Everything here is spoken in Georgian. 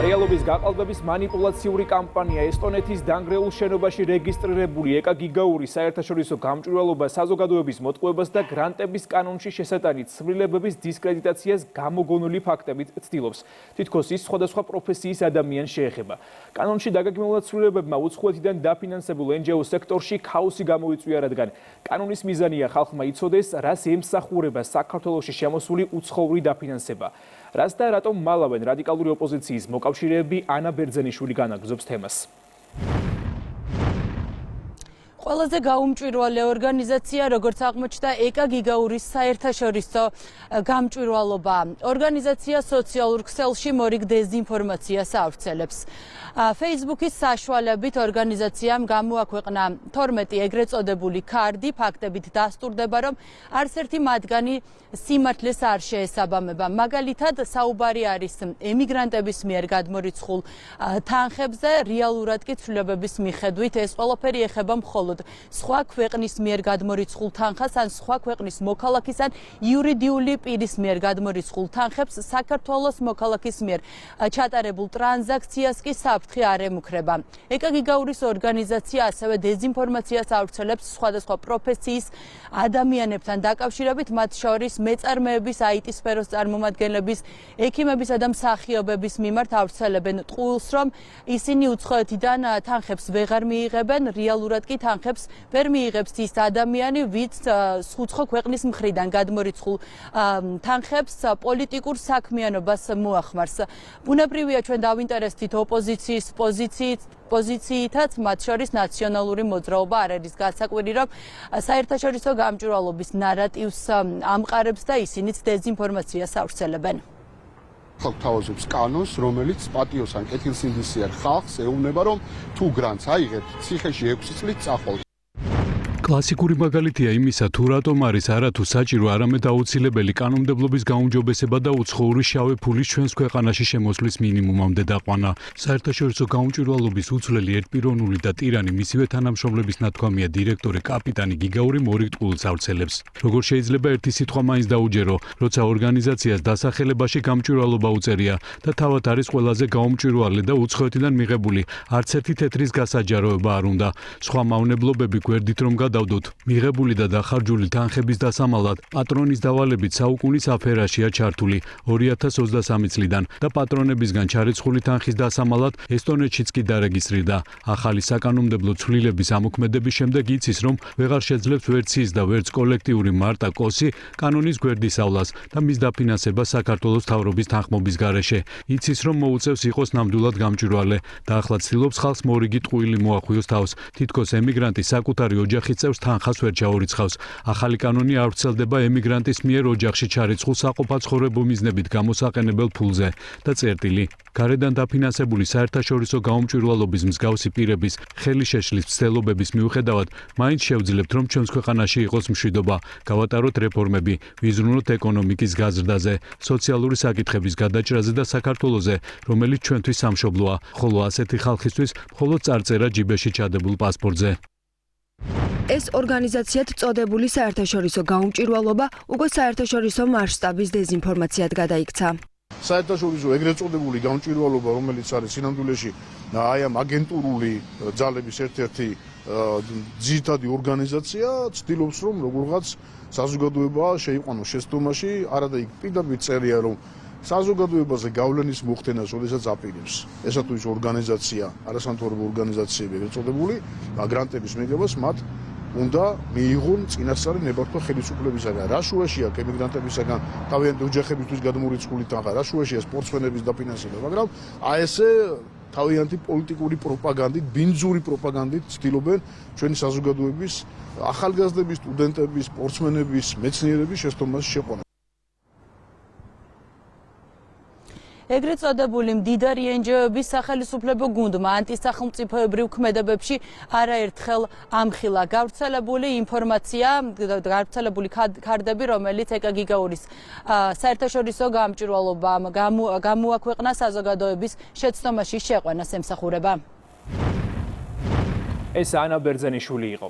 რეალობის გაყალბების მანიპულაციური კამპანია ესტონეთის დანგრეულ შენობაში რეგისტრირებული ეკა გიგაურის საერთაშორისო გამჭვირვალობა საზოგადოების მოტყუებას და გრანტების კანონში შესატანით ცვლილებების დისკრედიტაციას გამოგონილი ფაქტებით ცდილობს. თითქოს ის სხვადასხვა პროფესიის ადამიანს შეეხება. კანონში დაგეგმილ ცვლილებებმა უცხოეთიდან დაფინანსებულ NGO სექტორში ქაოსი გამოიწვია, რადგან კანონის მიზანია ხალხმა იცოდეს, რას ემსახურება საქართველოში შემოსული უცხოური დაფინანსება. რას და რატომ მალავენ რადიკალური ოპოზიციის მოკავშირეები ანა ბერძენიშვილი განაგრძობს თემას. ყველაზე გაუმჭვირვალე ორგანიზაცია, როგორც აღმოჩნდა, ეკა გიგაურის საერთაშორისო გამჭვირვალობა. ორგანიზაცია სოციალურ ქსელში მორიგ დეზინფორმაციას ავრცელებს. Facebook-ის საშუალებით ორგანიზაციამ გამოაქვეყნა 12 ეგრეთ წოდებული ქარდი, ფაქტებით დასტურდება, რომ არც ერთი მათგანი სიმართლეს არ შეესაბამება. მაგალითად, საუბარი არის ემიგრანტების მიერ გადმორიცხულ თანხებზე, რეალურად კი ცვლილებების მიხედვით ეს ყველაფერი ეხება მხოლოდ სხვა ქვეყნის მიერ გადმორიცხულ თანხას ან სხვა ქვეყნის მოქალაქის ან იურიდიული პირის მიერ გადმორიცხულ თანხებს საქართველოს მოქალაქის მიერ ჩატარებულ ტრანზაქციას კი საფრთხე არ ემუქრება. ეკა გიგაურის ორგანიზაცია ასევე დეზინფორმაციას ავრცელებს სხვადასხვა პროფესიის ადამიანებთან დაკავშირებით, მათ შორის მეწარმეების, IT სფეროს წარმომადგენლების, ექიმებისა და მსახიობების მიმართ ავრცელებენ ტყუილს, რომ ისინი უცხოეთიდან თანხებს ვეღარ მიიღებენ, რეალურად კი თანხებს ვერ მიიღებს ის ადამიანი, ვინც უცხო ქვეყნის მხრიდან გადმორიცხულ თანხებს პოლიტიკურ საქმიანობას მოახმარს. ბუნებრივია, ჩვენ დავინტერესდით ოპოზიციის პოზიციითაც, მათ შორის ნაციონალური მოძრაობა არ არის გასაკვირი, რომ საერთაშორისო გამჭვირვალობის ნარატივს ამყარებს და ისინიც დეზინფორმაციას ავრცელებენ. ხალხ თავაზობს კანონს, რომელიც პატიოს ან კეთილსინდისიერ ხალხს ეუბნება, რომ თუ გრანტს აიღებთ, ციხეში 6 წლით წახვალთ. კლასიკური მაგალითია იმისა, თუ რატომ არის არათუ საჭირო, არამედ აუცილებელი კანონმდებლობის გაუმჯობესება და უცხოური შავი ფულის ჩვენს ქვეყანაში შემოსვლის მინიმუმამდე დაყვანა. საერთაშორისო გამჭვირვალობის უცვლელი ერთპიროვნული და ტირანი მისივე თანამშრომლების ნათქვამია დირექტორი კაპიტანი გიგაური მორიგ ტყუილს ავრცელებს. როგორ შეიძლება ერთი სიტყვა მაინც დაუჯერო, როცა ორგანიზაციას დასახელებაში გამჭვირვალობა უწერია და თავად არის ყველაზე გაუმჭვირვალე და უცხოეთიდან მიღებული, არც ერთი თეთრის გასაჯაროება არ უნდა. სხვა მავნებლობები გვერდით რომ მიღებული და დახარჯული თანხების დასამალად პატრონის დავალებით საუკუნის აფერაშია ჩართული 2023 წლიდან და პატრონებისგან ჩარიცხული თანხის დასამალად ესტონეთშიც კი დარეგისტრირდა. ახალი საკანონმდებლო ცვლილების ამოქმედების შემდეგ იცის, რომ ვეღარ შეძლებს ვერც ის და ვერც კოლექტიური მარტა კოსი კანონის გვერდისავლას და მის დაფინანსებას საქართველოს მთავრობის თანხმობის გარეშე. იცის, რომ მოუწევს იყოს ნამდვილად გამჭვირვალე და ახლა ცდილობს ხალხს მორიგი ტყუილი მოახვიოს თავს. თითქოს ემიგრანტი საკუთარი ოჯახის წევრს თანხას ვერ ჩაურიცხავს. ახალი კანონი არ ვრცელდება ემიგრანტის მიერ ოჯახში ჩარიცხულ საყოფაცხოვრებო მიზნებით გამოსაყენებელ ფულზე და წერტილი. გარედან დაფინანსებული საერთაშორისო გაუმჭვირვალობის მსგავსი პირების ხელი შეშლის მცდელობების მიუხედავად, მაინც შევძლებთ, რომ ჩვენს ქვეყანაში იყოს მშვიდობა, გავატაროთ რეფორმები, ვიზრუნოთ ეკონომიკის გაზრდაზე, სოციალური საკითხების გადაჭრაზე და საქართველოზე, რომელიც ჩვენთვის სამშობლოა, ხოლო ასეთი ხალხისთვის მხოლოდ წარწერა ჯიბეში ჩადებულ პასპორტზე. ეს ორგანიზაციად წოდებული საერთაშორისო გაუმჭვირვალობა უკვე საერთაშორისო მასშტაბის დეზინფორმაციად გადაიქცა. საერთაშორისო ეგრეთ წოდებული გამჭვირვალობა, რომელიც არის სინამდვილეში აი ამ აგენტურული ძალების ერთ-ერთი ძირითადი ორგანიზაცია, ცდილობს, რომ როგორღაც საზოგადოება შეიყვანოს შეცდომაში, არადა იქ პირდაპირ წერია, რომ საზოგადოებაზე გავლენის მოხდენას როდესაც აპირებს. ესა თუ ის ორგანიზაცია, არასამთავრობო ორგანიზაციები ეგრეთ წოდებული, გრანტების მიღებას მათ უნდა მიიღონ წინასწარი ნებართვა ხელისუფლებისაგან. რა შუაში აქვს ემიგრანტებისაგან თავიანთი ოჯახებისთვის გადმორიცხული თანხა, რა შუაშია სპორტსმენების დაფინანსება, მაგრამ აი ესე თავიანთი პოლიტიკური პროპაგანდით, ბინძური პროპაგანდით ცდილობენ ჩვენი საზოგადოების, ახალგაზრდების, სტუდენტების, სპორტსმენების, მეცნიერების შეცდომაში შეყვანა. ეგრეთ წოდებული მდიდარი NGO-ების სახელისუფლებო გუნდმა ანტისახელმწიფოებრივ ქმედებებში არაერთხელ ამხილა. გავრცელებული ინფორმაცია, გავრცელებული ქარდები, რომელიც ეკა გიგაურის საერთაშორისო გამჭვირვალობამ გამოაქვეყნა საზოგადოების შეცდომაში შეყვანას ემსახურება. ეს ანა ბერძენიშვილი იყო.